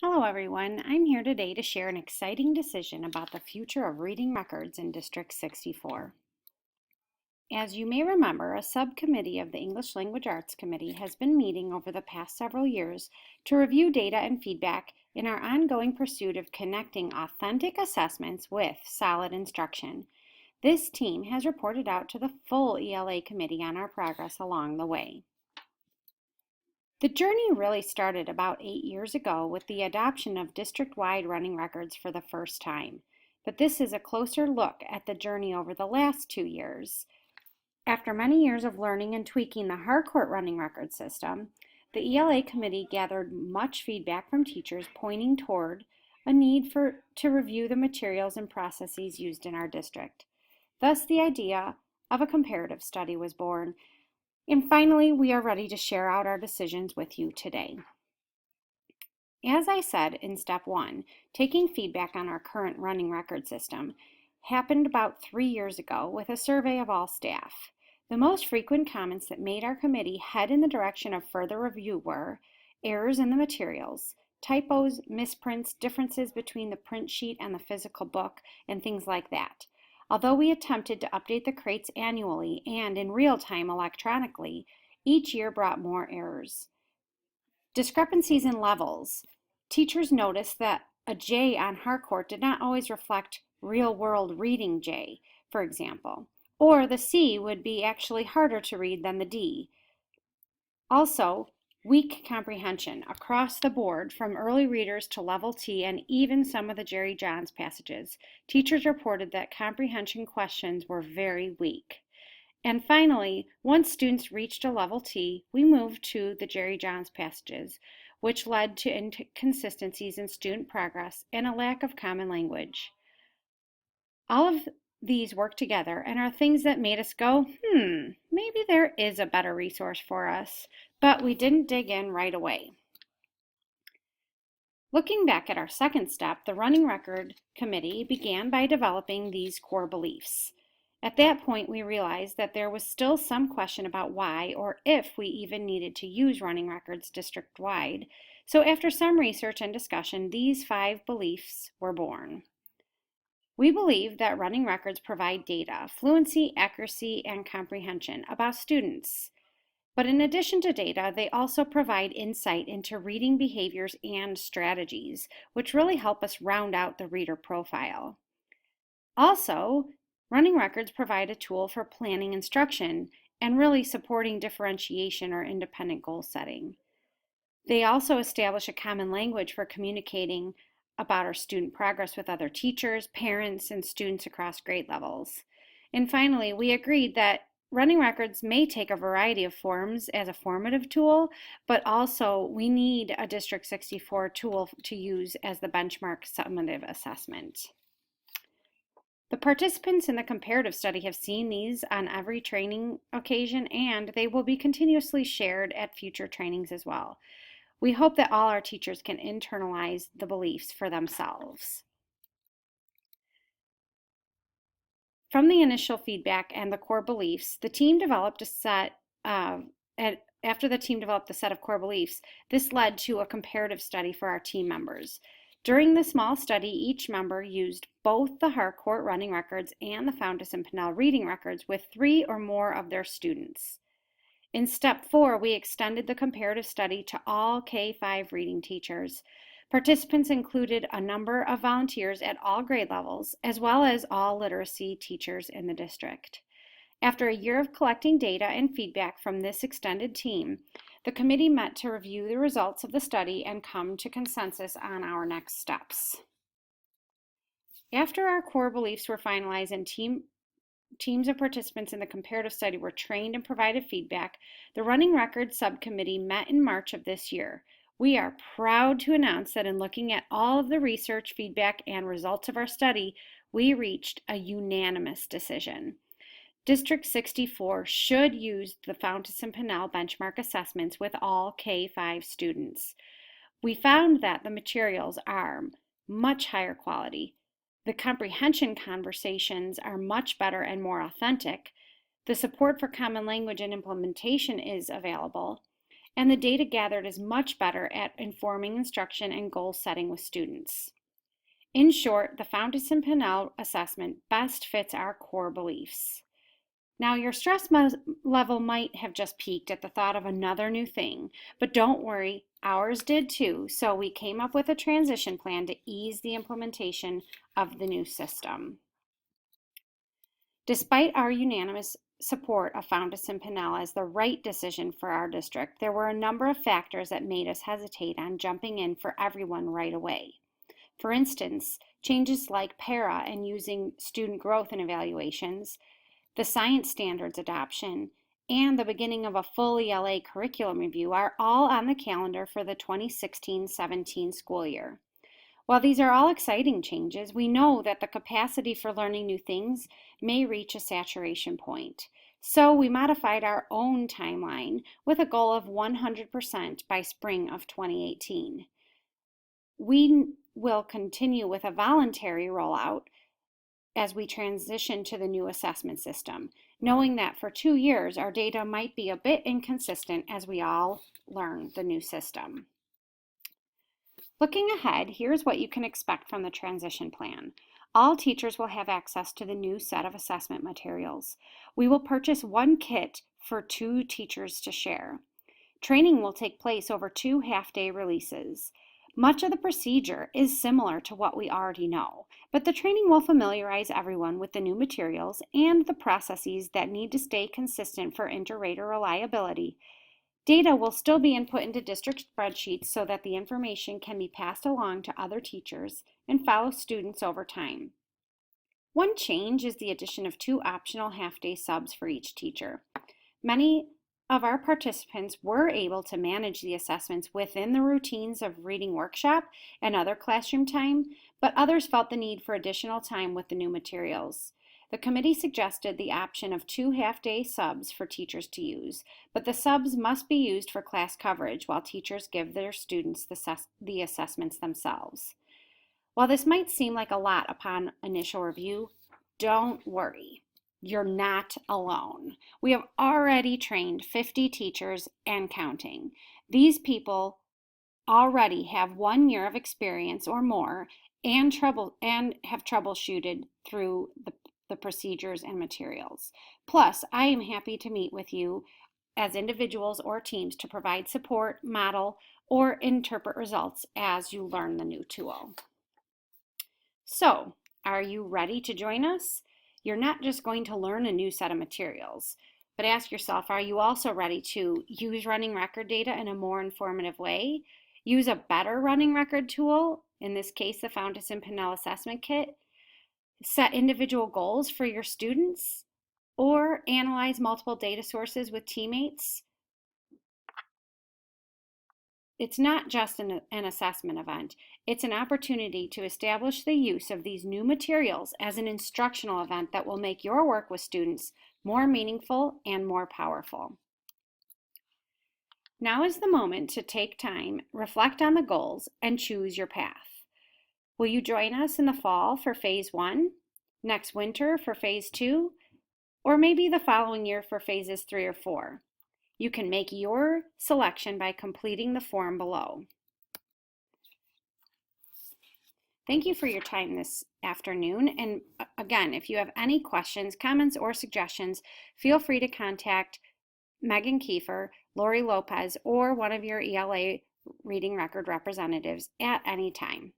Hello everyone, I'm here today to share an exciting decision about the future of reading records in District 64. As you may remember, a subcommittee of the English Language Arts Committee has been meeting over the past several years to review data and feedback in our ongoing pursuit of connecting authentic assessments with solid instruction. This team has reported out to the full ELA committee on our progress along the way. The journey really started about 8 years ago with the adoption of district-wide running records for the first time. But this is a closer look at the journey over the last 2 years. After many years of learning and tweaking the Harcourt running record system, the ELA committee gathered much feedback from teachers pointing toward a need to review the materials and processes used in our district. Thus, the idea of a comparative study was born. And finally, we are ready to share out our decisions with you today. As I said in step 1, taking feedback on our current running record system happened about 3 years ago with a survey of all staff. The most frequent comments that made our committee head in the direction of further review were errors in the materials, typos, misprints, differences between the print sheet and the physical book, and things like that. Although we attempted to update the crates annually and in real time electronically, each year brought more errors. Discrepancies in levels. Teachers noticed that a J on Harcourt did not always reflect real-world reading J, for example, or the C would be actually harder to read than the D. Also, weak comprehension across the board from early readers to level T and even some of the Jerry Johns passages. Teachers reported that comprehension questions were very weak. And finally, once students reached a level T, we moved to the Jerry Johns passages, which led to inconsistencies in student progress and a lack of common language. All of these work together and are things that made us go, maybe there is a better resource for us, but we didn't dig in right away. Looking back at our second step, the Running Record Committee began by developing these core beliefs. At that point, we realized that there was still some question about why or if we even needed to use running records district-wide. So after some research and discussion, these 5 beliefs were born. We believe that running records provide data, fluency, accuracy, and comprehension about students. But in addition to data, they also provide insight into reading behaviors and strategies, which really help us round out the reader profile. Also, running records provide a tool for planning instruction and really supporting differentiation or independent goal setting. They also establish a common language for communicating about our student progress with other teachers, parents, and students across grade levels. And finally, we agreed that running records may take a variety of forms as a formative tool, but also we need a District 64 tool to use as the benchmark summative assessment. The participants in the comparative study have seen these on every training occasion, and they will be continuously shared at future trainings as well. We hope that all our teachers can internalize the beliefs for themselves. From the initial feedback and the core beliefs, the team developed a set after the team developed the set of core beliefs, this led to a comparative study for our team members. During the small study, each member used both the Harcourt running records and the Fountas and Pinnell reading records with 3 or more of their students. In step 4, we extended the comparative study to all K-5 reading teachers. Participants included a number of volunteers at all grade levels, as well as all literacy teachers in the district. After a year of collecting data and feedback from this extended team, the committee met to review the results of the study and come to consensus on our next steps. After our core beliefs were finalized and teams of participants in the comparative study were trained and provided feedback, the Running Records Subcommittee met in March of this year. We are proud to announce that in looking at all of the research, feedback, and results of our study, we reached a unanimous decision. District 64 should use the Fountas and Pinnell benchmark assessments with all K-5 students. We found that the materials are much higher quality. The comprehension conversations are much better and more authentic. The support for common language and implementation is available. and the data gathered is much better at informing instruction and goal setting with students. In short, the Fountas and Pinnell assessment best fits our core beliefs. Now, your stress level might have just peaked at the thought of another new thing, but don't worry, ours did too. So we came up with a transition plan to ease the implementation of the new system. Despite our unanimous support of Fountas and Pinnell as the right decision for our district, there were a number of factors that made us hesitate on jumping in for everyone right away. For instance, changes like para and using student growth in evaluations, the science standards adoption, and the beginning of a full ELA curriculum review are all on the calendar for the 2016-17 school year. While these are all exciting changes, we know that the capacity for learning new things may reach a saturation point. So we modified our own timeline with a goal of 100% by spring of 2018. We will continue with a voluntary rollout as we transition to the new assessment system, knowing that for 2 years our data might be a bit inconsistent as we all learn the new system. Looking ahead, here's what you can expect from the transition plan. All teachers will have access to the new set of assessment materials. We will purchase one kit for 2 teachers to share. Training will take place over 2 half-day releases. Much of the procedure is similar to what we already know, but the training will familiarize everyone with the new materials and the processes that need to stay consistent for inter-rater reliability. Data will still be input into district spreadsheets so that the information can be passed along to other teachers and follow students over time. One change is the addition of 2 optional half-day subs for each teacher. Many of our participants were able to manage the assessments within the routines of reading workshop and other classroom time, but others felt the need for additional time with the new materials. The committee suggested the option of 2 half-day subs for teachers to use, but the subs must be used for class coverage while teachers give their students the assessments themselves. While this might seem like a lot upon initial review, don't worry. You're not alone. We have already trained 50 teachers and counting. These people already have 1 year of experience or more and have troubleshooted through the procedures and materials. Plus, I am happy to meet with you as individuals or teams to provide support, model, or interpret results as you learn the new tool. So, are you ready to join us? You're not just going to learn a new set of materials, but ask yourself, are you also ready to use running record data in a more informative way? Use a better running record tool, in this case the Fountas and Pinnell Assessment Kit, set individual goals for your students, or analyze multiple data sources with teammates? It's not just an assessment event. It's an opportunity to establish the use of these new materials as an instructional event that will make your work with students more meaningful and more powerful. Now is the moment to take time, reflect on the goals, and choose your path. Will you join us in the fall for Phase 1, next winter for Phase 2, or maybe the following year for Phases 3 or 4? You can make your selection by completing the form below. Thank you for your time this afternoon. And again, if you have any questions, comments, or suggestions, feel free to contact Megan Kiefer, Lori Lopez, or one of your ELA Reading Record representatives at any time.